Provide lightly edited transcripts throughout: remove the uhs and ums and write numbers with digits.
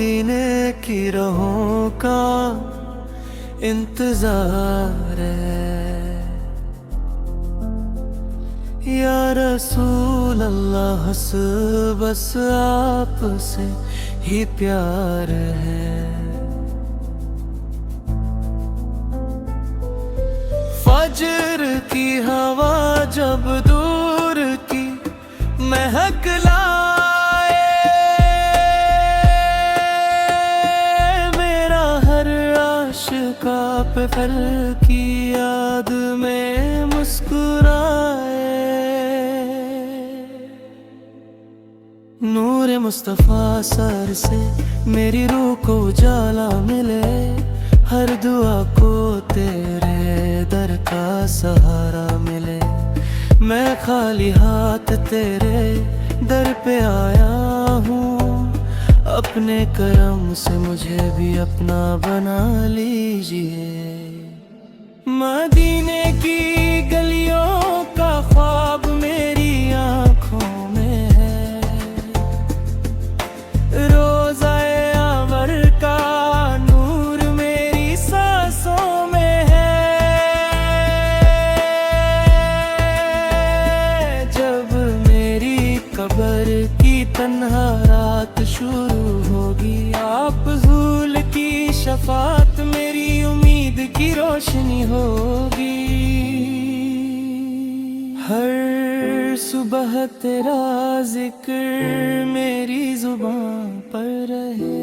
मदीने की राहों का इंतजार है। या रसूल अल्लाह बस आपसे ही प्यार है। फजर की हवा जब दूर की महक लाए, मेरा हर आशिका पे फल की याद में मुस्कुराए। नूर मुस्तफ़ा सर से मेरी रूह को उजाला मिले, हर दुआ को तेरे दर का सहारा मिले। मैं खाली हाथ तेरे दर पे आया हूँ, अपने करम से मुझे भी अपना बना लीजिए। मदीने की गलियों का ख्वाब मेरी आँखों में है, रोज़ाए अंवर का नूर मेरी सांसों में है। जब मेरी कब्र की तन्हा रात शुरू होगी, आप हुजूर की शफात मेरी उम्मीद की रोशनी होगी। हर सुबह तेरा जिक्र मेरी जुबान पर रहे,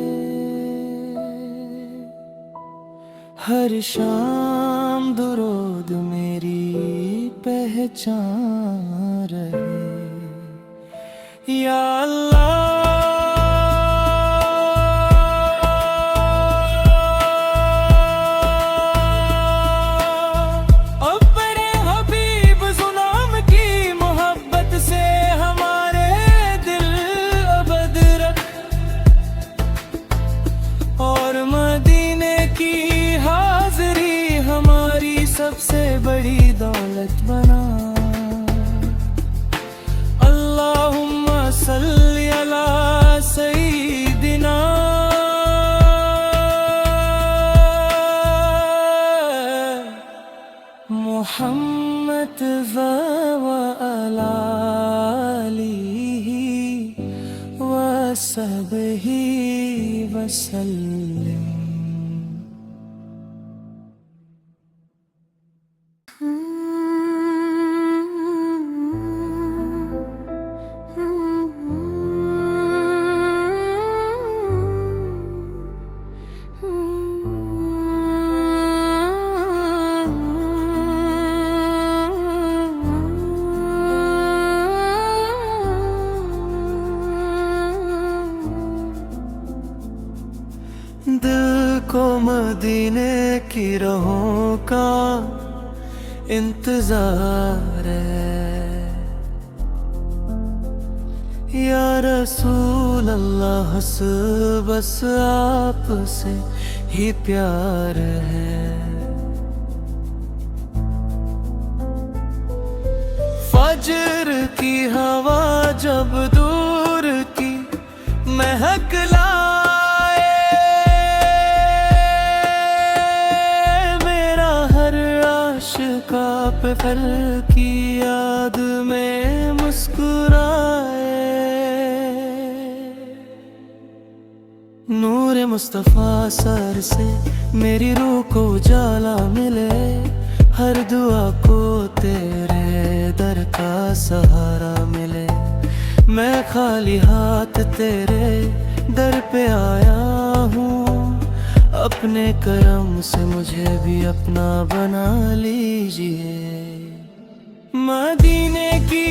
हर शाम दुरूद मेरी पहचान रहे। या अल्लाह सबसे बड़ी दौलत बना। अल्लाहुम्मा सल्ली अला सय्यिदिना मुहम्मद व अला आलिहि व सहबिहि वसल्लम। दिल को मदीने की राहों का इंतजार है। या रसूल अल्लाह बस आपसे ही प्यार है। फजर की हवा जब दूर की महक लाए, मेरा हर आशिका पे फल की याद में मुस्कुराए। नूर मुस्तफ़ा सर से मेरी रूह को उजाला मिले, हर दुआ को तेरे दर का सहारा मिले। मैं खाली हाथ तेरे दर पे आया हूँ, अपने करम से मुझे भी अपना बना लीजिए। मदीने की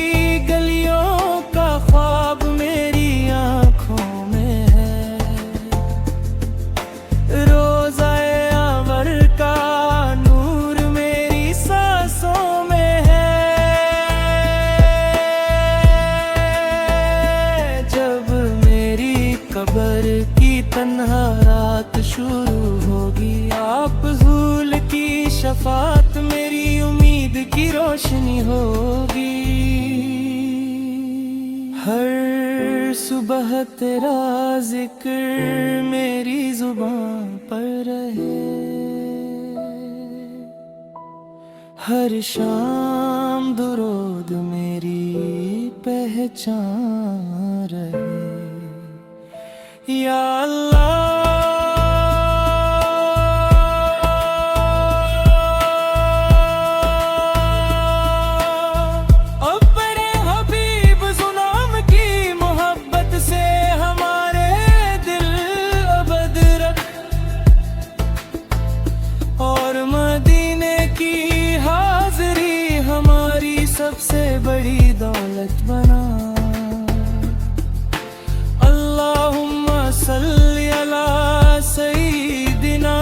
गलियों का ख्वाब मेरी आँखों में है, रोज़ाए अंवर का नूर मेरी सांसों में है। जब मेरी कब्र की तन्हा रात शुरू होगी, आप हुजूर की शफात मेरी उम्मीद की रोशनी होगी। हर सुबह तेरा जिक्र मेरी जुबान पर रहे, हर शाम दुरूद मेरी पहचान रहे। या अल्लाह अपने हबीब जुनाम की मोहब्बत से हमारे दिल अबद रख, और मदीने की हाज़री हमारी सबसे बड़ी दौलत बना। अल्लाहुम्मा सल्ली अला सय्यिदिना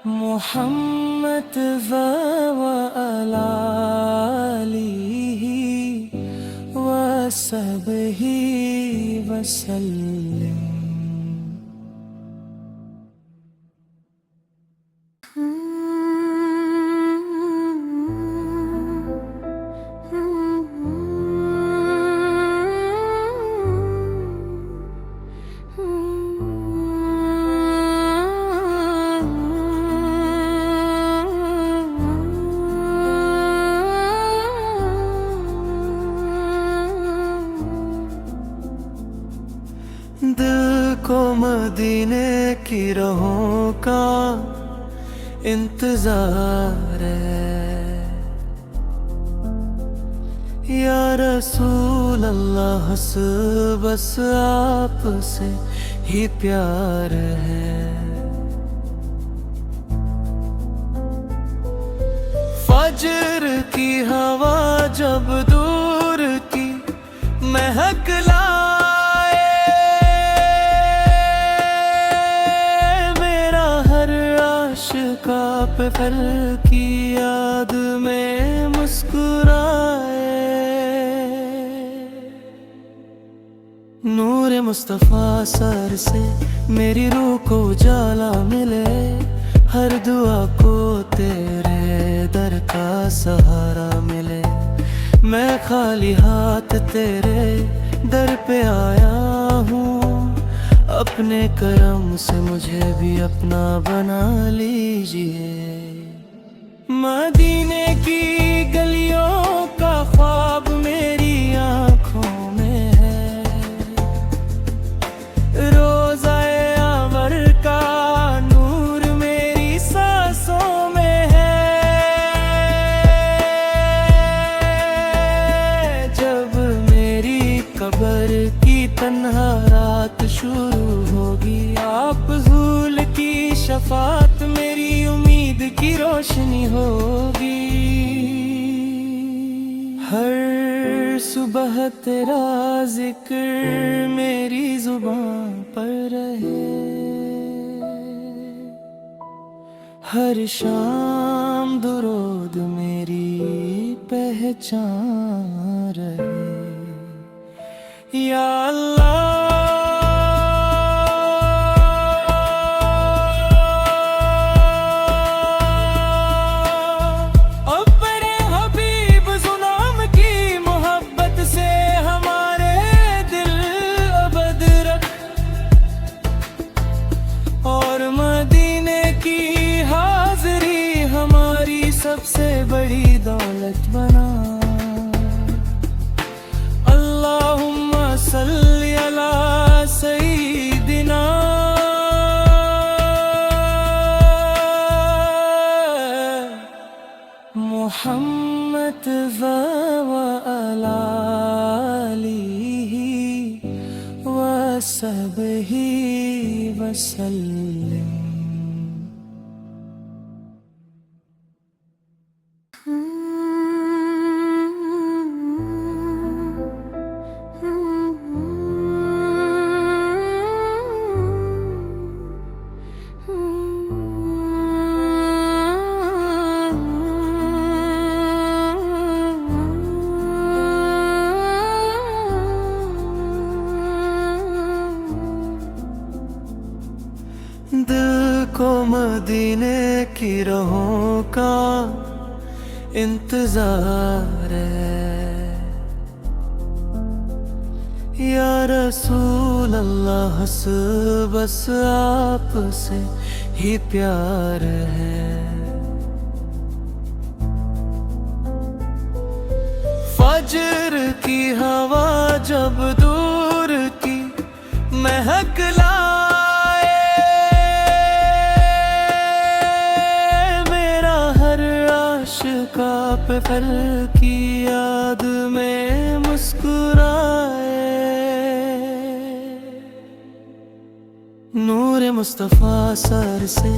मुहम्मद व अला आलिहि व सहबिहि वसल्लम। दिल को मदीने की राहों का इंतजार है, या रसूल अल्लाह बस आप से ही प्यार है। फजर की हवा जब दूर की महक लाए, मेरा हर आशिका पे फल की याद में मुस्कुराए। नूर मुस्तफ़ा सर से मेरी रूह को उजाला मिले, हर दुआ को तेरे दर का सहारा मिले। मैं खाली हाथ तेरे दर पे आया हूँ, अपने करम से मुझे भी अपना बना लीजिए। मदीने की गलियों का ख्वाब मेरी आँखों में है, रोज़ाए अंवर का नूर मेरी सांसों में है। जब मेरी कब्र की तन्हा रात शुरू होगी, आप हुजूर की शफात मेरी उम्मीद की रोशनी होगी। हर सुबह तेरा जिक्र मेरी जुबान पर रहे, हर शाम दुरूद मेरी पहचान रहे। या अल्लाह अपने हबीब जुनाम की मोहब्बत से हमारे दिल अबद रख, और मदीने की हाज़री हमारी सबसे बड़ी दौलत बना। अल्लाहुम्मा सल्ली अला सय्यिदिना मुहम्मद व अला आलिहि व सहबिहि वसल्लम। दिल को मदीने की राहों का इंतजार है। या रसूल अल्लाह बस आपसे ही प्यार है। फजर की हवा जब दूर की महक लाए, मेरा हर आशिका पे फल की याद में मुस्कुराए। नूर मुस्तफ़ा सर से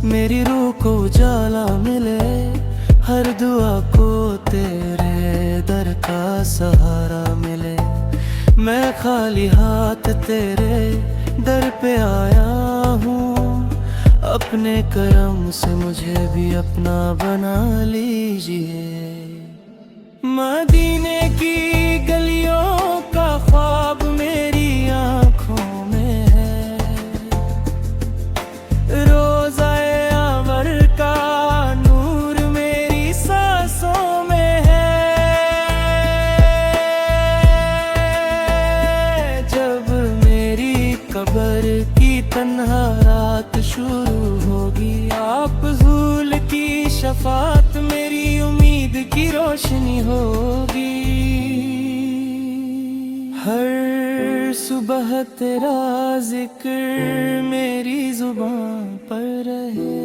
मेरी रूह को उजाला मिले, हर दुआ को तेरे दर का सहारा मिले। मैं खाली हाथ तेरे दर पे आया हूँ, अपने करम से मुझे भी अपना बना लीजिए। मदीने की गलियों का ख्वाब मेरी आँखों में है, रोज़ाए अंवर का नूर मेरी सांसों में है। जब मेरी कब्र की तन्हा रात शुरू होगी, आप हुजूर की शफात मेरी उम्मीद की रोशनी होगी। हर सुबह तेरा जिक्र मेरी जुबान पर रहे,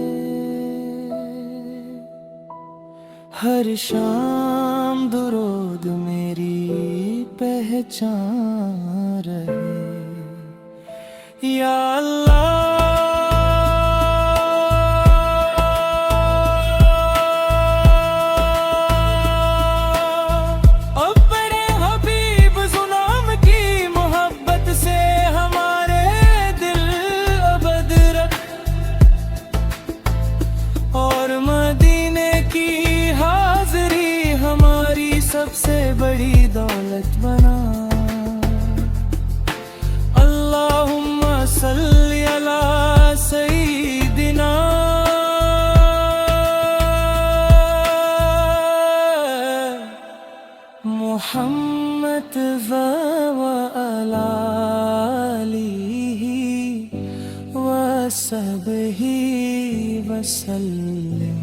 हर शाम दुरूद मेरी पहचान रहे। या अल्लाह सबसे बड़ी दौलत बना। अल्लाहुम्मा सल्ली अला सय्यिदिना मुहम्मद व अला आलिहि व सहबिहि वसल्लम।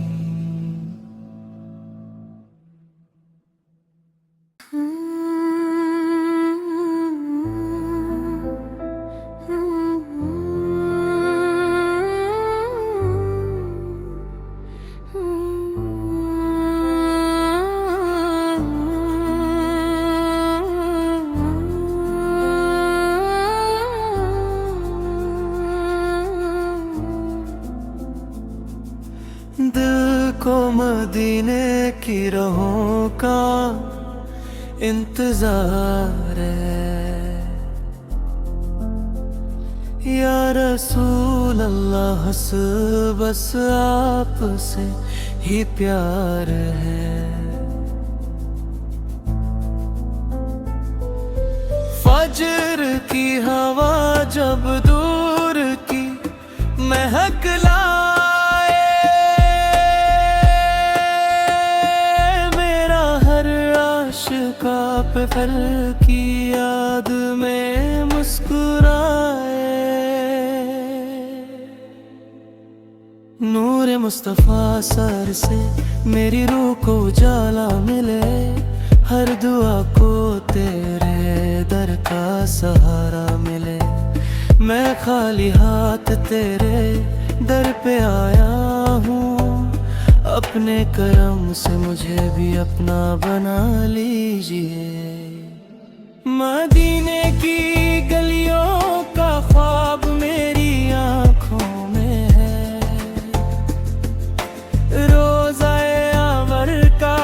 दिल को मदीने की राहों का इंतजार है। या रसूल अल्लाह बस आपसे ही प्यार है। फजर की हवा जब दूर की महक लाए, मेरा हर आशिका पे फल की याद में मुस्कुराए। नूर मुस्तफ़ा सर से मेरी रूह को उजाला मिले, हर दुआ को तेरे दर का सहारा मिले। मैं खाली हाथ तेरे दर पे आया हूँ, अपने करम से मुझे भी अपना बना लीजिए। मदीने की गलियों का ख्वाब मेरी आँखों में है, रोज़ाए अंवर का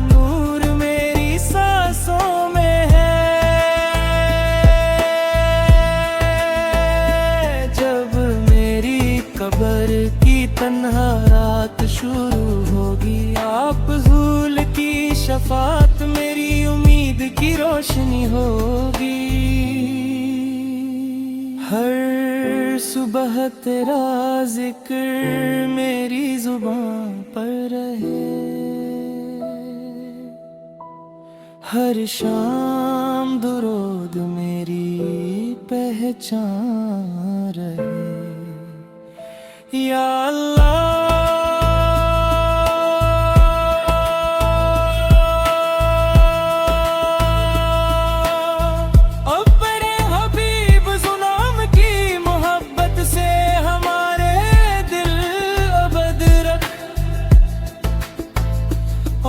नूर मेरी सांसों में है। जब मेरी कब्र की तन्हा रात शुरू होगी, आप हुजूर की शफात मेरी उम्मीद की रोशनी होगी। हर सुबह तेरा जिक्र मेरी जुबान पर रहे, हर शाम दुरूद मेरी पहचान रहे। या अल्लाह अपने हबीब जुनाम की मोहब्बत से हमारे दिल अबद रख,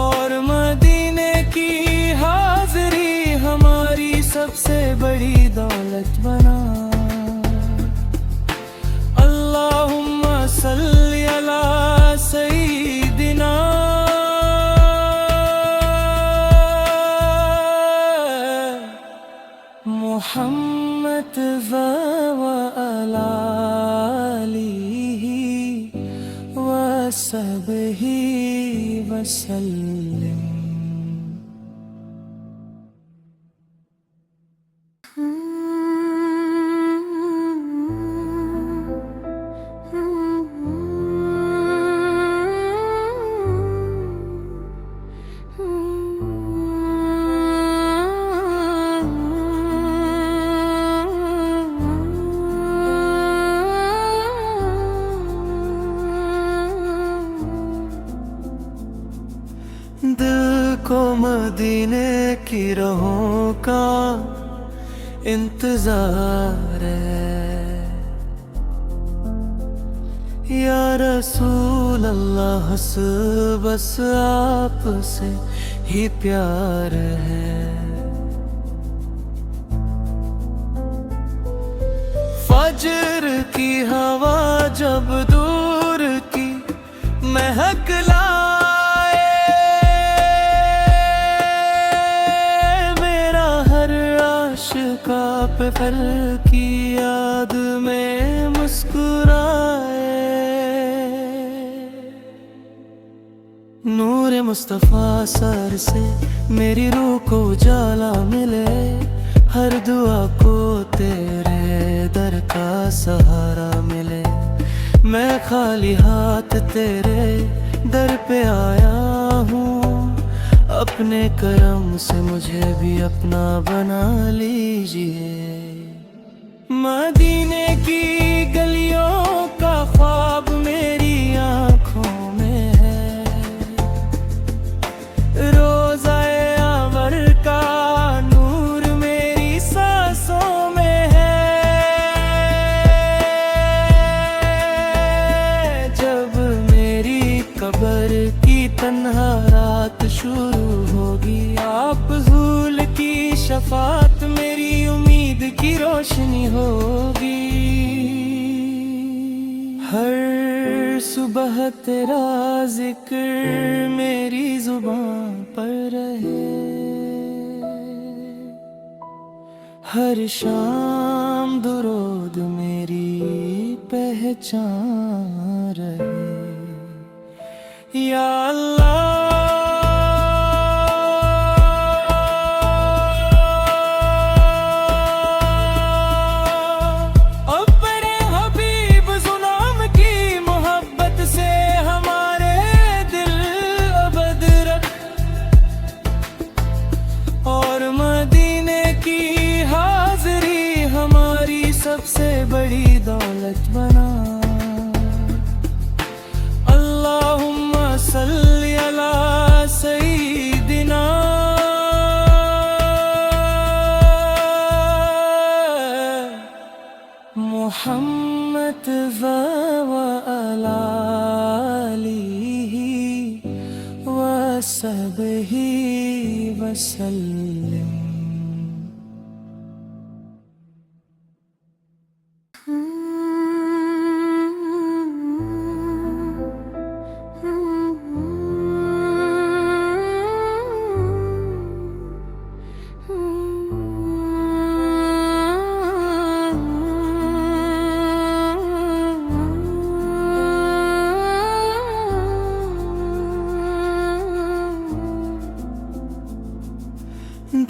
और मदीने की हाज़री हमारी सबसे बड़ी दौलत बना। अल्लाहुम्मा सल्ली अला सय्यिदिना मुहम्मद व अला आलिहि व सहबिहि वसल्लम। दिल को मदीने की राहों का इंतजार है। या रसूल अल्लाह बस आपसे ही प्यार है। फजर की हवा जब दूर की महक लाए, मेरा हर आशिका पे फल की याद में मुस्कुराए। नूर मुस्तफ़ा सर से मेरी रूह को उजाला मिले, हर दुआ को तेरे दर का सहारा मिले। मैं खाली हाथ तेरे दर पे आया हूँ, अपने करम से मुझे भी अपना बना लीजिए। मदीने की गलियों का ख्वाब मेरी आँखों में है, रोज़ाए अंवर का नूर मेरी सांसों में है। जब मेरी कब्र की तन्हा रात शुरू होगी, आप हुजूर की शफात मेरी उम्मीद की रोशनी होगी। हर सुबह तेरा जिक्र मेरी जुबान पर रहे, हर शाम दुरूद मेरी पहचान रहे। या अल्लाह अपने हबीब जुनाम की मोहब्बत से हमारे दिल अबद रख, और मदीने की हाज़री हमारी सबसे बड़ी दौलत बना। अल्लाहुम्मा सल्ली अला सय्यिदिना मुहम्मद व अला आलिहि व सहबिहि वसल्लम।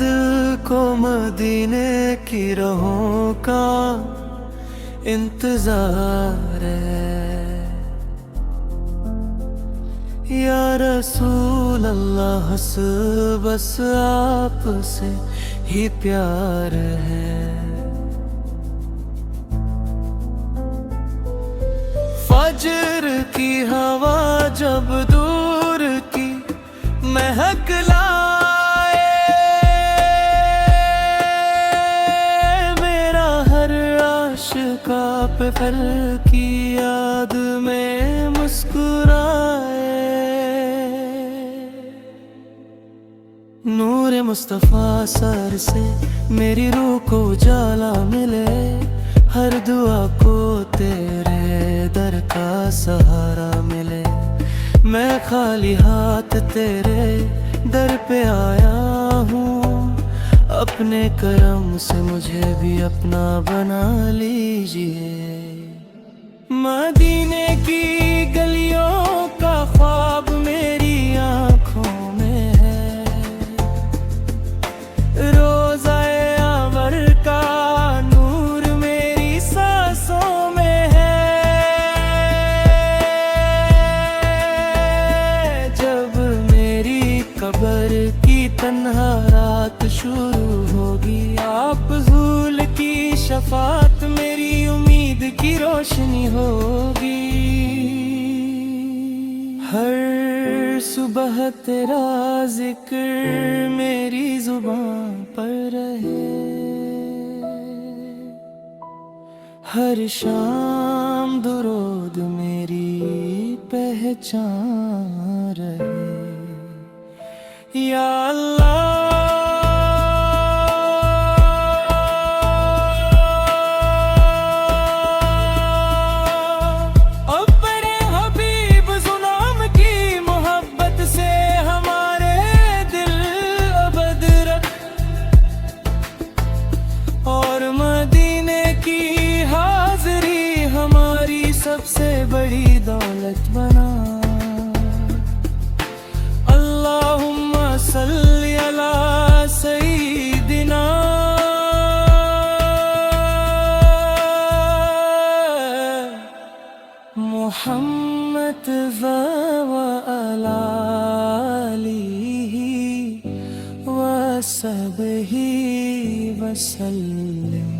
दिल को मदीने की राहों का इंतजार है। या रसूल अल्लाह, बस आपसे ही प्यार है। फजर की हवा जब दूर की महक लाए, मेरा हर आशिका पे फल की याद में मुस्कुराए। नूर मुस्तफ़ा सर से मेरी रूह को उजाला मिले, हर दुआ को तेरे दर का सहारा मिले। मैं खाली हाथ तेरे दर पे आया हूँ, अपने करम से मुझे भी अपना बना लीजिए। मदीने की गलियों का ख्वाब मेरी आँखों में है, रोज़ाए अमर का नूर मेरी सांसों में है। जब मेरी कब्र की तन्हा रात शुरू होगी, आप हुजूर की शफात मेरी उम्मीद की रोशनी होगी। हर सुबह तेरा जिक्र मेरी जुबान पर रहे, हर शाम दुरूद मेरी पहचान रहे। या अल्लाह, सबसे बड़ी दौलत बना। अल्लाहुम्मा सल्ली अला सय्यिदिना मुहम्मद व अला आलिहि व सहबिहि वसल्लम।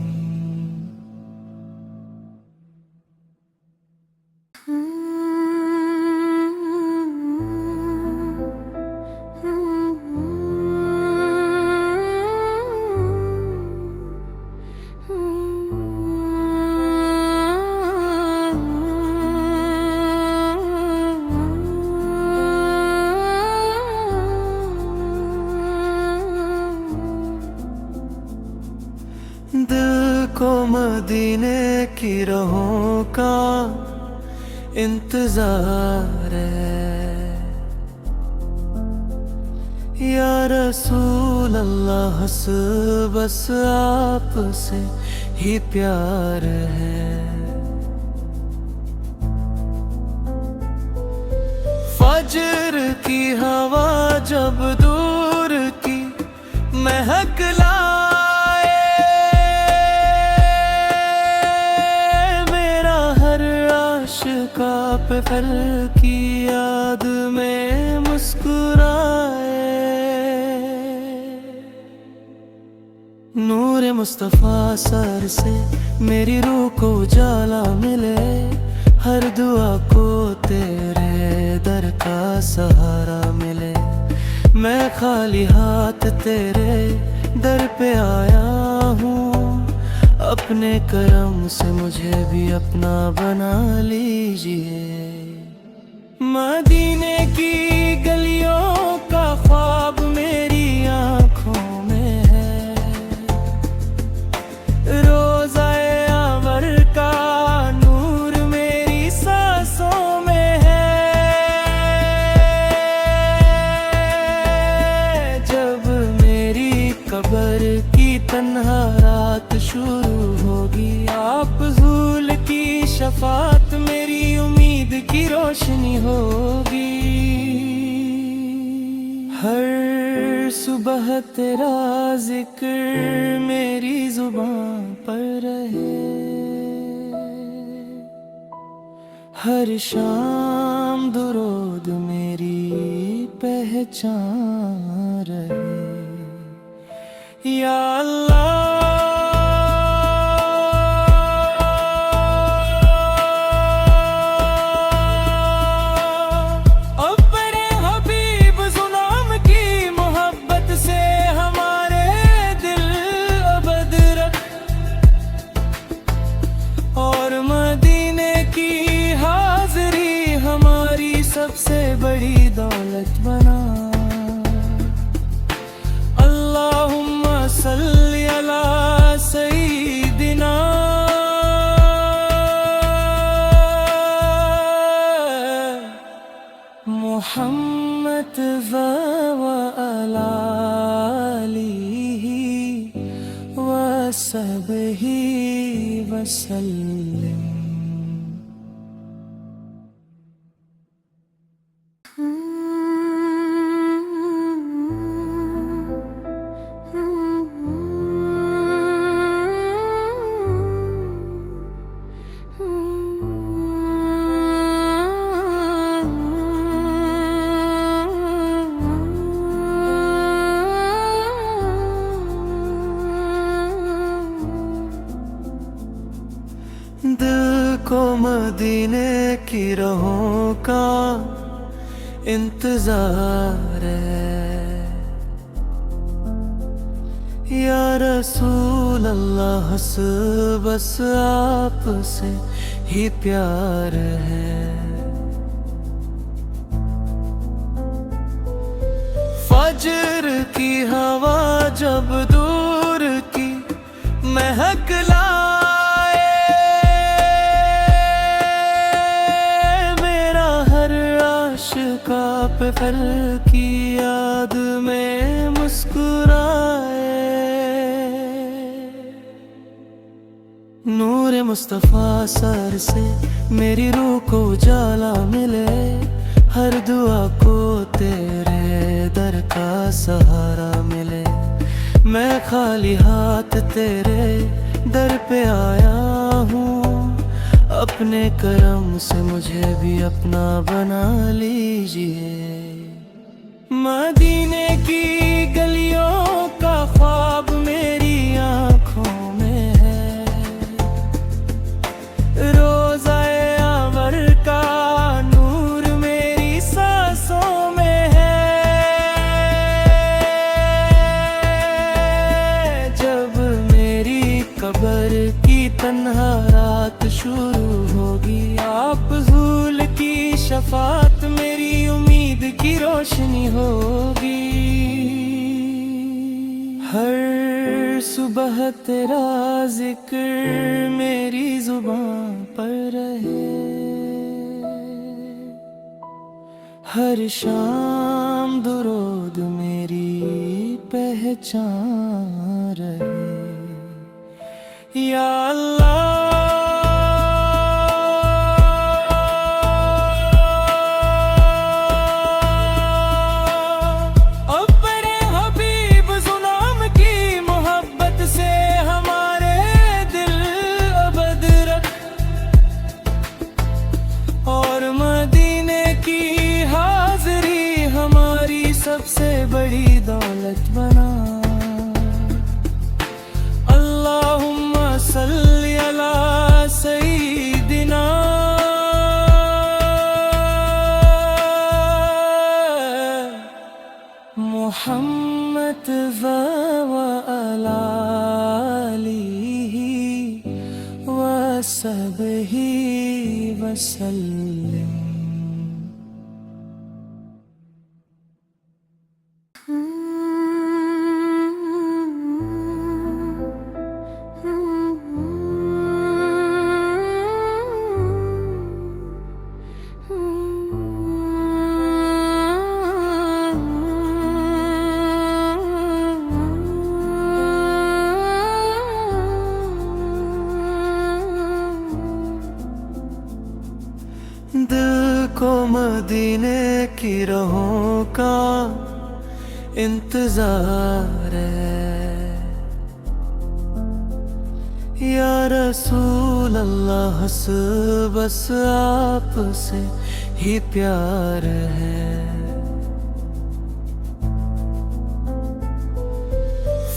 दिल को मदीने की राहों का इंतजार है, या रसूल अल्लाह, बस आपसे ही प्यार है। फजर की हवा जब दूर की महक लाए, मेरा हर आशिका पे फल की याद में मुस्कुराए। नूर मुस्तफ़ा सर से मेरी रूह को उजाला मिले, हर दुआ को तेरे दर का सहारा मिले। मैं खाली हाथ तेरे दर पे आया हूँ, अपने करम से मुझे भी अपना बना लीजिए। मदीने की गलियों का ख्वाब मेरी आँखों में है, रोज़ाए अमर का नूर मेरी सांसों में है। जब मेरी कब्र की तन्हा रात शुरू होगी, आप हुजूर की शफात मेरी उम्मीद की रोशनी होगी। हर सुबह तेरा जिक्र मेरी जुबान पर रहे, हर शाम दुरूद मेरी पहचान रहे। या अल्लाह सबसे बड़ी दौलत बना। अल्लाहुम्मा सल्ली अला सय्यिदिना मुहम्मद व अला आलिहि व सहबिहि वसल्लम। दिल को मदीने की राहों का इंतजार है। या रसूल अल्लाह बस आप से ही प्यार है। फजर की हवा जब दूर की महक लाए, मेरा हर आशिका पे फल की याद में मुस्कुराए। नूर मुस्तफा सर से मेरी रूह को उजाला मिले, हर दुआ को तेरे दर का सहारा मिले। मैं खाली हाथ तेरे दर पे आया हूँ, अपने करम से मुझे भी अपना बना लीजिए। मदीने की गलियों का ख्वाब मेरी आँखों में है, रोज़ाए अमर का नूर मेरी सांसों में है। जब मेरी कब्र की तन्हा रात शुरू होगी, आप हुजूर की शफात मेरी उम्मीद की रोशनी होगी। हर सुबह तेरा जिक्र मेरी जुबान पर रहे, हर शाम दुरूद मेरी पहचान रहे। या अल्लाह सबसे बड़ी दौलत बना। अल्लाहुम्मा सल्ली अला सय्यिदिना मुहम्मद व अला आलिहि व सहबिहि वसल्लम। दिल को मदीने की राहों का इंतजार है। या रसूल अल्लाह बस आपसे ही प्यार है।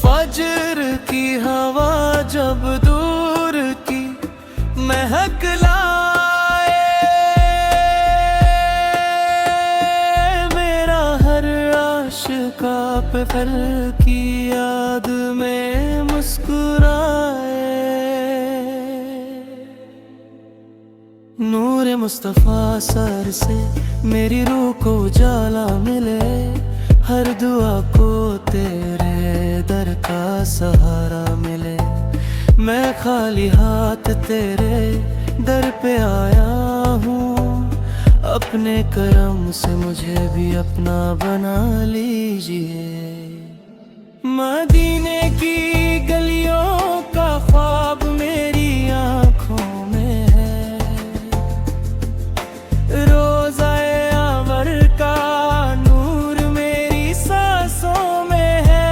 फजर की हवा जब दूर की महक लाए, मेरा हर आशिका पे फल की याद में मुस्कुराए। नूर मुस्तफ़ा सर से मेरी रूह को उजाला मिले, हर दुआ को तेरे दर का सहारा मिले। मैं खाली हाथ तेरे दर पे आया हूँ, अपने करम से मुझे भी अपना बना लीजिए। मदीने की गलियों का ख्वाब मेरी आँखों में है, रोज़ाए अंवर का नूर मेरी सांसों में है।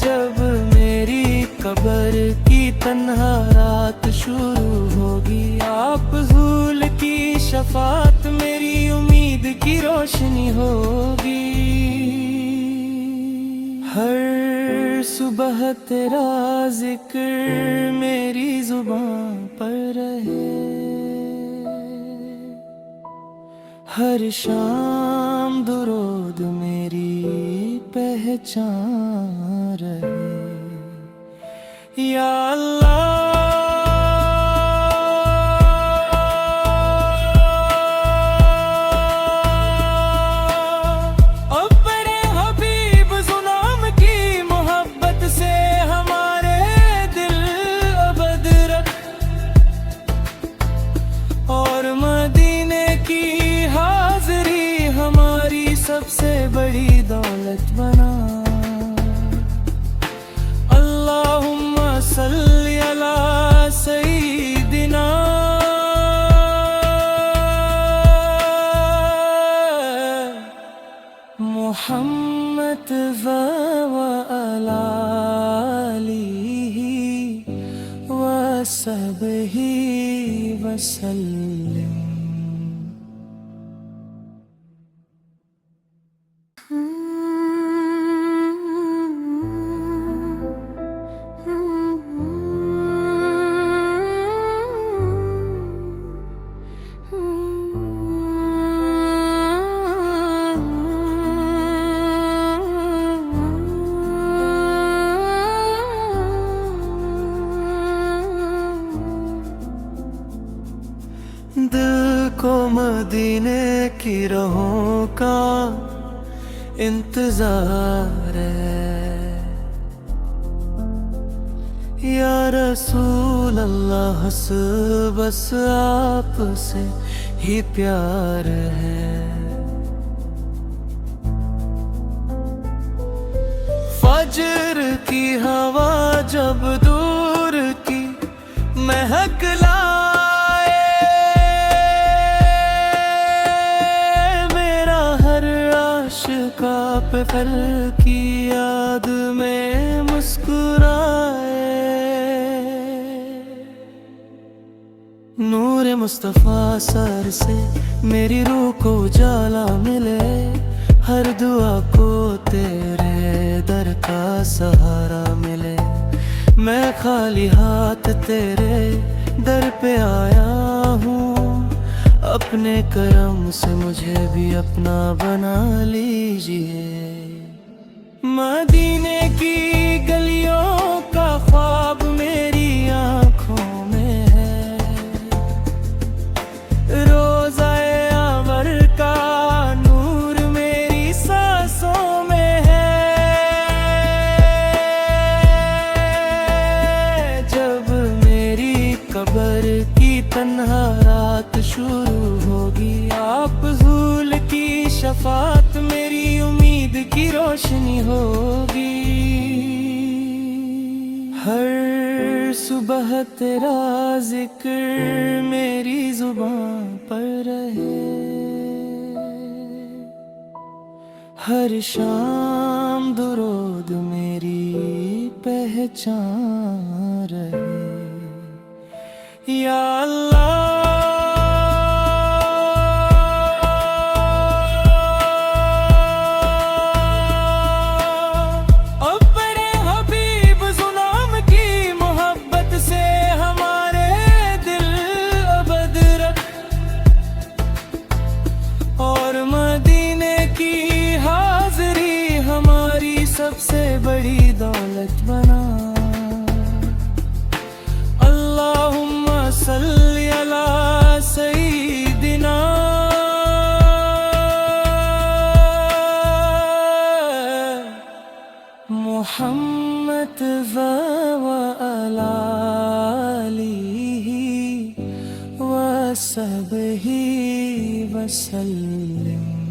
जब मेरी कब्र की तन्हा रात शुरू होगी, आप हुजूर की शफात मेरी उम्मीद की रोशनी होगी। हर सुबह तेरा जिक्र मेरी जुबान पर रहे, हर शाम दुरूद मेरी पहचान रहे। या अल्लाह सबसे बड़ी दौलत बना। अल्लाहुम्मा सल्ली अला सय्यिदिना मुहम्मद व अला आलिहि व सहबिहि वसल्लम। दिल को मदीने की राहों का इंतजार है, या रसूल अल्लाह बस आपसे ही प्यार है। फजर की हवा जब दूर की महक लाए, मेरा हर आशिका पे फल की याद में मुस्कुराए। नूर मुस्तफ़ा सर से मेरी रूह को उजाला मिले, हर दुआ को तेरे दर का सहारा मिले। मैं खाली हाथ तेरे दर पे आया हूँ, अपने करम से मुझे भी अपना बना लीजिए। मदीने की गलियों का ख्वाब मेरी आँखों में है, रोज़ाए अंवर का नूर मेरी सांसों में है। जब मेरी कब्र की तन्हा रात शुरू होगी, आप हुजूर की शफात मेरी उम्मीद की रोशनी होगी। हर सुबह तेरा जिक्र मेरी जुबान पर रहे, हर शाम दुरूद मेरी पहचान रहे। या अल्लाह अपने हबीब जुनाम की मोहब्बत से हमारे दिल अबद रख, और मदीने की हाज़री हमारी सबसे बड़ी दौलत बना। अल्लाहुम्मा सल्ली अला सय्यिदिना मुहम्मद व अला आलिहि व सहबिहि वसल्लम।